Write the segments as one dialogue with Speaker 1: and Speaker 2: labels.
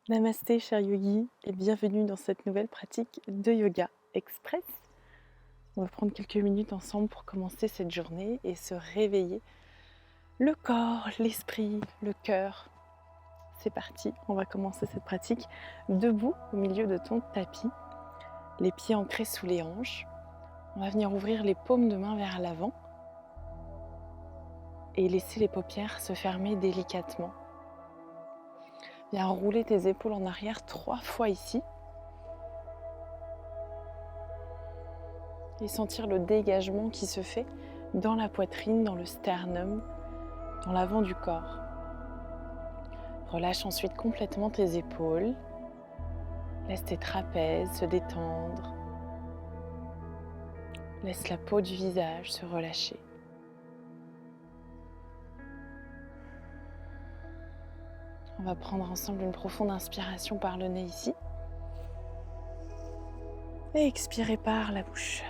Speaker 1: Namasté, cher yogi, et bienvenue dans cette nouvelle pratique de yoga express. On va prendre quelques minutes ensemble pour commencer cette journée et se réveiller le corps, l'esprit, le cœur. C'est parti, on va commencer cette pratique debout au milieu de ton tapis, les pieds ancrés sous les hanches. On va venir ouvrir les paumes de main vers l'avant et laisser les paupières se fermer délicatement. Viens rouler tes épaules en arrière 3 fois ici. Et sentir le dégagement qui se fait dans la poitrine, dans le sternum, dans l'avant du corps. Relâche ensuite complètement tes épaules. Laisse tes trapèzes se détendre. Laisse la peau du visage se relâcher. On va prendre ensemble une profonde inspiration par le nez ici. Et expirer par la bouche.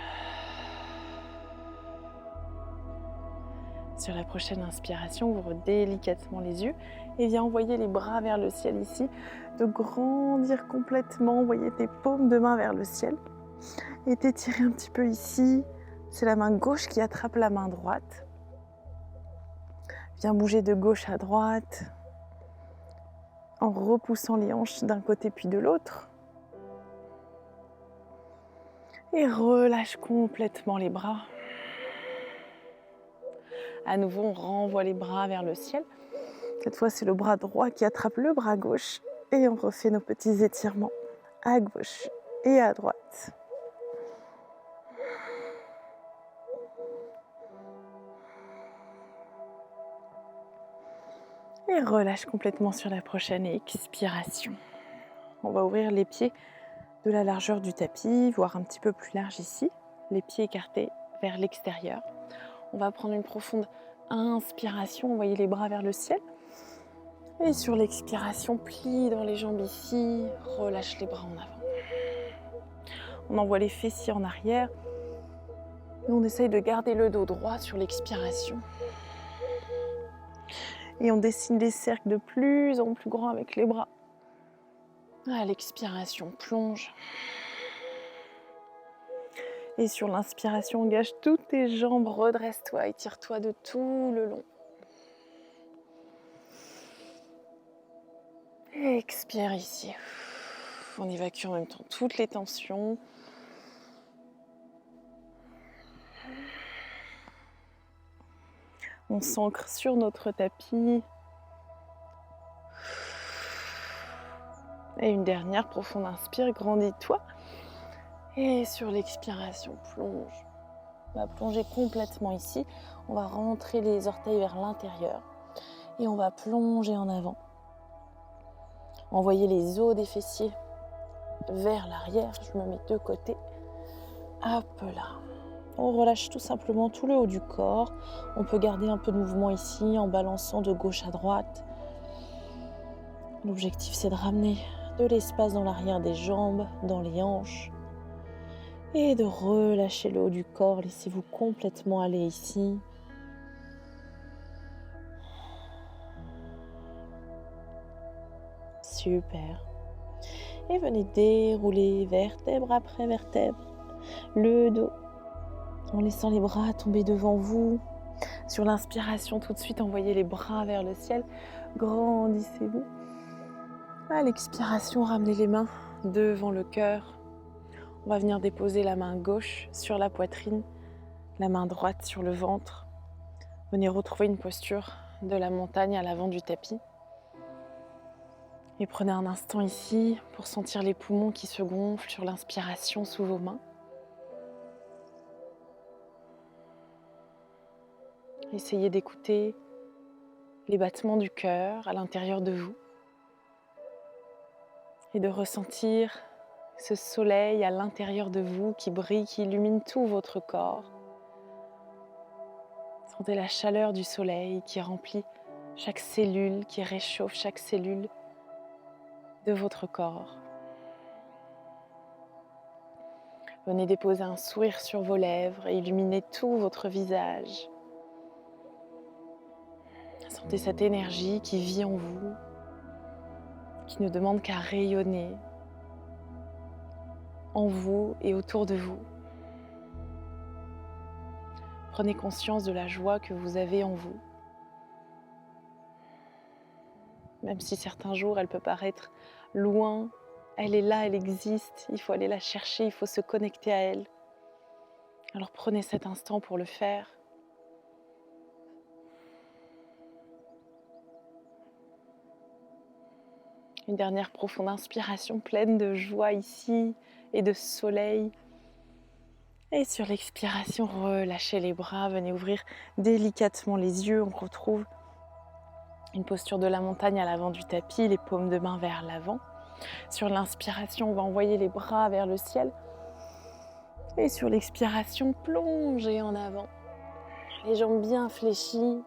Speaker 1: Sur la prochaine inspiration, ouvre délicatement les yeux et viens envoyer les bras vers le ciel ici, de grandir complètement, envoyer tes paumes de main vers le ciel et t'étirer un petit peu ici. C'est la main gauche qui attrape la main droite. Viens bouger de gauche à droite en repoussant les hanches d'un côté puis de l'autre. Et relâche complètement les bras. À nouveau, on renvoie les bras vers le ciel. Cette fois, c'est le bras droit qui attrape le bras gauche. Et on refait nos petits étirements à gauche et à droite. Et relâche complètement sur la prochaine expiration. On va ouvrir les pieds de la largeur du tapis, voire un petit peu plus large ici. Les pieds écartés vers l'extérieur. On va prendre une profonde inspiration, envoyer les bras vers le ciel. Et sur l'expiration, plie dans les jambes ici, relâche les bras en avant. On envoie les fessiers en arrière. Et on essaye de garder le dos droit sur l'expiration. Et on dessine des cercles de plus en plus grands avec les bras. À l'expiration, plonge. Et sur l'inspiration, engage toutes tes jambes, redresse-toi, étire-toi de tout le long. Et expire ici. On évacue en même temps toutes les tensions. On s'ancre sur notre tapis. Et une dernière profonde inspire, grandis-toi. Et sur l'expiration, plonge. On va plonger complètement ici. On va rentrer les orteils vers l'intérieur. Et on va plonger en avant. Envoyer les os des fessiers vers l'arrière. Je me mets de côté. Hop là. On relâche tout simplement tout le haut du corps. On peut garder un peu de mouvement ici en balançant de gauche à droite. L'objectif, c'est de ramener de l'espace dans l'arrière des jambes, dans les hanches. Et de relâcher le haut du corps. Laissez-vous complètement aller ici. Super. Et venez dérouler vertèbre après vertèbre le dos en laissant les bras tomber devant vous. Sur l'inspiration, tout de suite, envoyez les bras vers le ciel. Grandissez-vous. À l'expiration, ramenez les mains devant le cœur. On va venir déposer la main gauche sur la poitrine, la main droite sur le ventre. Venez retrouver une posture de la montagne à l'avant du tapis. Et prenez un instant ici pour sentir les poumons qui se gonflent sur l'inspiration sous vos mains. Essayez d'écouter les battements du cœur à l'intérieur de vous et de ressentir ce soleil à l'intérieur de vous qui brille, qui illumine tout votre corps. Sentez la chaleur du soleil qui remplit chaque cellule, qui réchauffe chaque cellule de votre corps. Venez déposer un sourire sur vos lèvres et illuminer tout votre visage. Sentez cette énergie qui vit en vous, qui ne demande qu'à rayonner en vous et autour de vous. Prenez conscience de la joie que vous avez en vous. Même si certains jours elle peut paraître loin, elle est là, elle existe, il faut aller la chercher, il faut se connecter à elle. Alors prenez cet instant pour le faire. Une dernière profonde inspiration pleine de joie ici et de soleil. Et sur l'expiration, relâchez les bras, venez ouvrir délicatement les yeux. On retrouve une posture de la montagne à l'avant du tapis, les paumes de main vers l'avant. Sur l'inspiration, on va envoyer les bras vers le ciel. Et sur l'expiration, plongez en avant. Les jambes bien fléchies.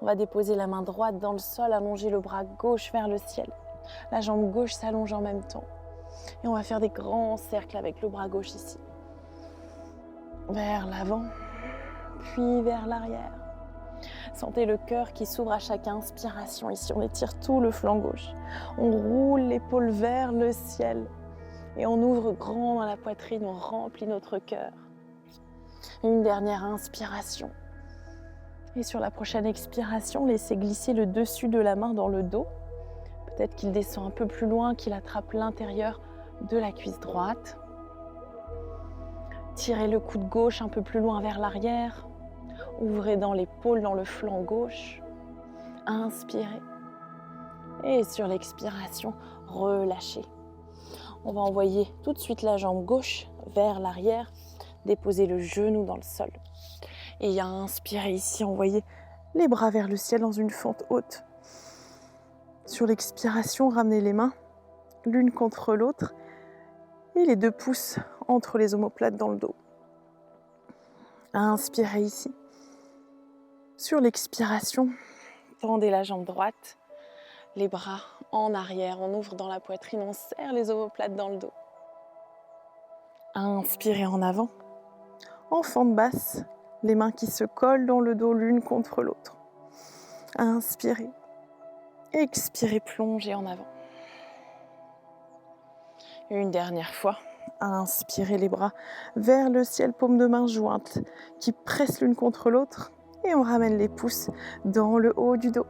Speaker 1: On va déposer la main droite dans le sol, allonger le bras gauche vers le ciel. La jambe gauche s'allonge en même temps. Et on va faire des grands cercles avec le bras gauche ici. Vers l'avant, puis vers l'arrière. Sentez le cœur qui s'ouvre à chaque inspiration. Ici, on étire tout le flanc gauche. On roule l'épaule vers le ciel. Et on ouvre grand dans la poitrine, on remplit notre cœur. Une dernière inspiration. Et sur la prochaine expiration, laissez glisser le dessus de la main dans le dos. Peut-être qu'il descend un peu plus loin, qu'il attrape l'intérieur de la cuisse droite. Tirez le coude gauche un peu plus loin vers l'arrière. Ouvrez dans l'épaule, dans le flanc gauche. Inspirez. Et sur l'expiration, relâchez. On va envoyer tout de suite la jambe gauche vers l'arrière. Déposez le genou dans le sol. Et inspirez ici, envoyez les bras vers le ciel dans une fente haute. Sur l'expiration, ramenez les mains l'une contre l'autre et les 2 pouces entre les omoplates dans le dos. Inspirez ici. Sur l'expiration, tendez la jambe droite, les bras en arrière, on ouvre dans la poitrine, on serre les omoplates dans le dos. Inspirez en avant, en fente basse, les mains qui se collent dans le dos l'une contre l'autre. Inspirez. Expirez, plongez en avant. Une dernière fois, inspirez les bras vers le ciel, paumes de main jointes qui pressent l'une contre l'autre et on ramène les pouces dans le haut du dos.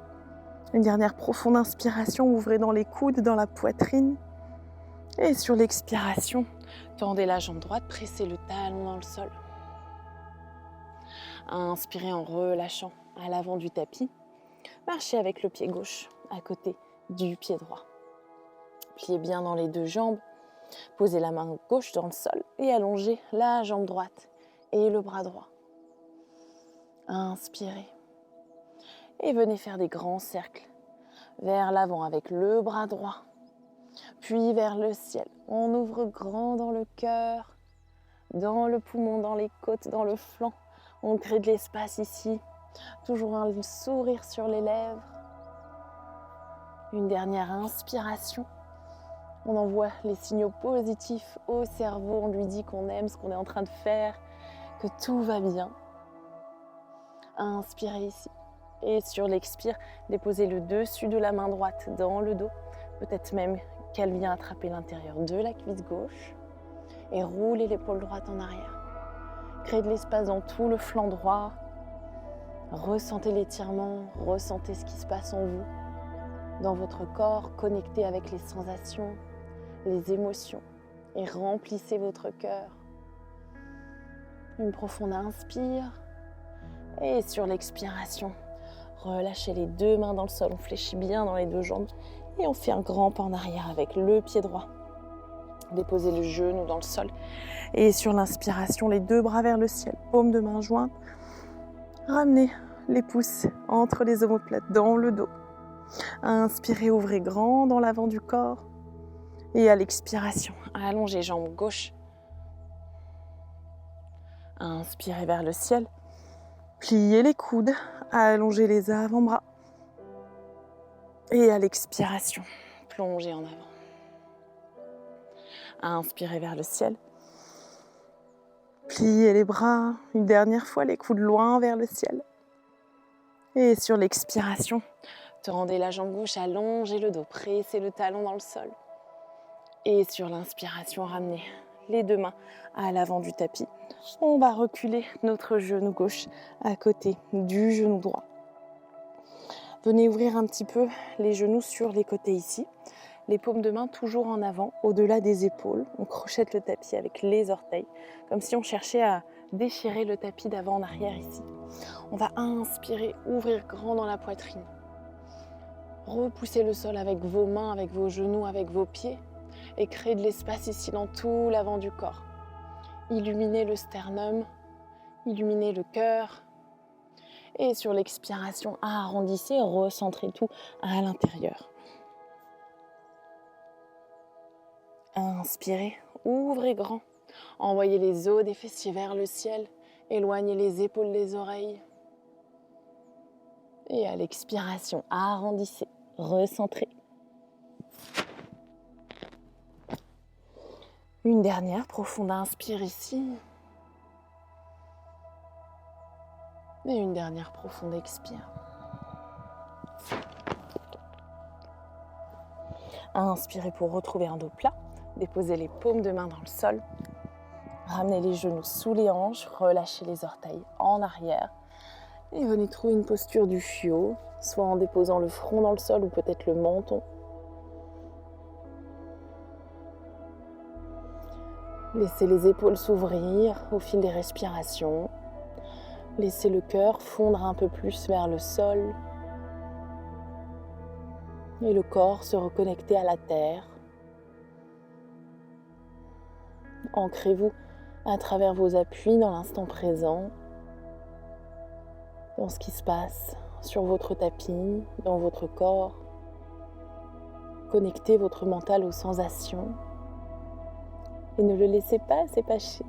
Speaker 1: Une dernière profonde inspiration, ouvrez dans les coudes, dans la poitrine. Et sur l'expiration, tendez la jambe droite, pressez le talon dans le sol. Inspirez en relâchant à l'avant du tapis. Marchez avec le pied gauche à côté du pied droit. Pliez bien dans les 2 jambes. Posez la main gauche dans le sol et allongez la jambe droite et le bras droit. Inspirez. Et venez faire des grands cercles vers l'avant avec le bras droit. Puis vers le ciel. On ouvre grand dans le cœur, dans le poumon, dans les côtes, dans le flanc. On crée de l'espace ici. Toujours un sourire sur les lèvres. Une dernière inspiration. On envoie les signaux positifs au cerveau. On lui dit qu'on aime ce qu'on est en train de faire, que tout va bien. Inspirez ici. Et sur l'expire, déposez le dessus de la main droite dans le dos. Peut-être même qu'elle vient attraper l'intérieur de la cuisse gauche. Et roulez l'épaule droite en arrière. Créez de l'espace dans tout le flanc droit. Ressentez l'étirement, ressentez ce qui se passe en vous, dans votre corps, connectez avec les sensations, les émotions et remplissez votre cœur. Une profonde inspire et sur l'expiration, relâchez les 2 mains dans le sol, on fléchit bien dans les 2 jambes et on fait un grand pas en arrière avec le pied droit. Déposez le genou dans le sol et sur l'inspiration, les 2 bras vers le ciel, paumes de main jointes. Ramenez les pouces entre les omoplates dans le dos. Inspirez, ouvrez grand dans l'avant du corps. Et à l'expiration, allongez jambe gauche. Inspirez vers le ciel. Pliez les coudes, allongez les avant-bras. Et à l'expiration, plongez en avant. Inspirez vers le ciel. Pliez les bras, une dernière fois, les coudes loin vers le ciel. Et sur l'expiration, Tendez la jambe gauche, allongez le dos, pressez le talon dans le sol. Et sur l'inspiration, ramenez les deux mains à l'avant du tapis. On va reculer notre genou gauche à côté du genou droit. Venez ouvrir un petit peu les genoux sur les côtés ici. Les paumes de main toujours en avant, au-delà des épaules. On crochette le tapis avec les orteils, comme si on cherchait à déchirer le tapis d'avant en arrière ici. On va inspirer, ouvrir grand dans la poitrine. Repoussez le sol avec vos mains, avec vos genoux, avec vos pieds. Et créez de l'espace ici dans tout l'avant du corps. Illuminez le sternum, illuminez le cœur. Et sur l'expiration, arrondissez, recentrez tout à l'intérieur. Inspirez, ouvrez grand. Envoyez les os des fessiers vers le ciel. Éloignez les épaules des oreilles. Et à l'expiration, arrondissez, recentrez. Une dernière profonde inspire ici. Et une dernière profonde expire. Inspirez pour retrouver un dos plat. Déposez les paumes de main dans le sol. Ramenez les genoux sous les hanches. Relâchez les orteils en arrière. Et venez trouver une posture du chiot, soit en déposant le front dans le sol ou peut-être le menton. Laissez les épaules s'ouvrir au fil des respirations. Laissez le cœur fondre un peu plus vers le sol. Et le corps se reconnecter à la terre. Ancrez-vous à travers vos appuis dans l'instant présent, dans ce qui se passe sur votre tapis, dans votre corps. Connectez votre mental aux sensations et ne le laissez pas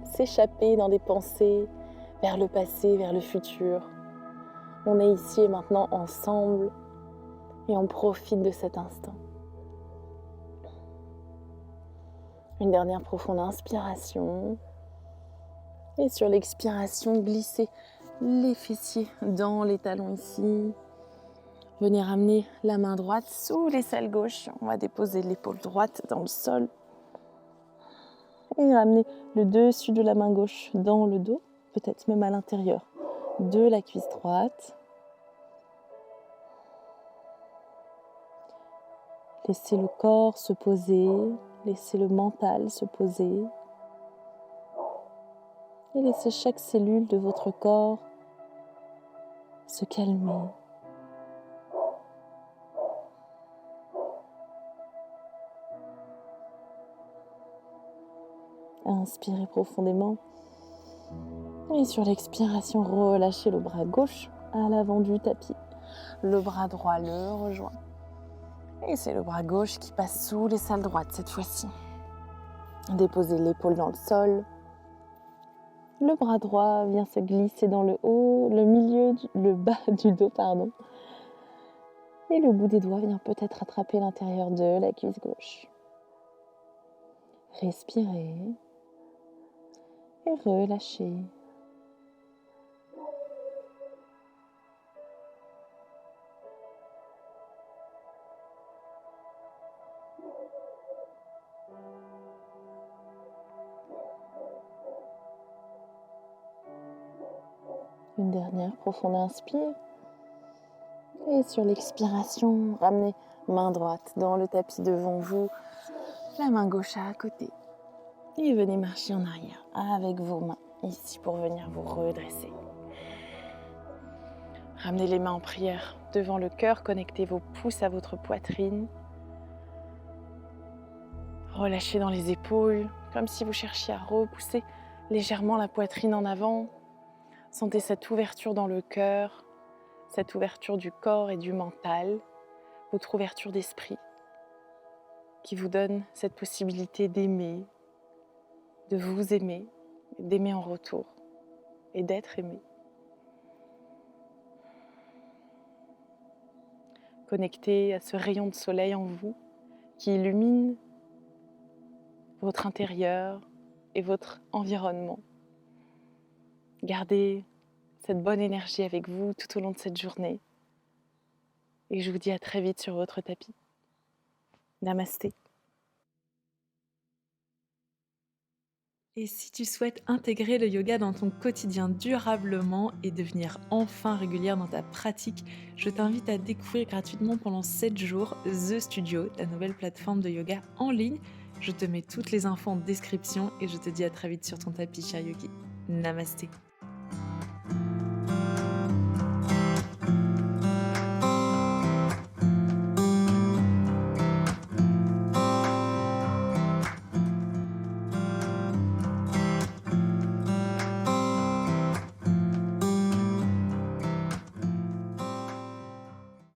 Speaker 1: s'échapper dans des pensées vers le passé, vers le futur. On est ici et maintenant ensemble et on profite de cet instant. Une dernière profonde inspiration. Et sur l'expiration, glissez les fessiers dans les talons ici. Venez ramener la main droite sous l'aisselle gauche. On va déposer l'épaule droite dans le sol. Et ramener le dessus de la main gauche dans le dos, peut-être même à l'intérieur de la cuisse droite. Laissez le corps se poser, laissez le mental se poser. Et laissez chaque cellule de votre corps se calmer. Inspirez profondément. Et sur l'expiration, relâchez le bras gauche à l'avant du tapis. Le bras droit le rejoint. Et c'est le bras gauche qui passe sous l'aisselle droite cette fois-ci. Déposez l'épaule dans le sol. Le bras droit vient se glisser dans le haut, le bas du dos, pardon. Et le bout des doigts vient peut-être attraper l'intérieur de la cuisse gauche. Respirez et relâchez. Une dernière profonde inspire. Et sur l'expiration, ramenez main droite dans le tapis devant vous, la main gauche à côté. Et venez marcher en arrière avec vos mains ici pour venir vous redresser. Ramenez les mains en prière devant le cœur, connectez vos pouces à votre poitrine. Relâchez dans les épaules, comme si vous cherchiez à repousser légèrement la poitrine en avant. Sentez cette ouverture dans le cœur, cette ouverture du corps et du mental, votre ouverture d'esprit qui vous donne cette possibilité d'aimer, de vous aimer, d'aimer en retour et d'être aimé. Connectez à ce rayon de soleil en vous qui illumine votre intérieur et votre environnement. Gardez cette bonne énergie avec vous tout au long de cette journée. et je vous dis à très vite sur votre tapis. Namasté. Et si tu souhaites intégrer le yoga dans ton quotidien durablement et devenir enfin régulière dans ta pratique, je t'invite à découvrir gratuitement pendant 7 jours The Studio, ta nouvelle plateforme de yoga en ligne. Je te mets toutes les infos en description et je te dis à très vite sur ton tapis, cher yogi. Namasté.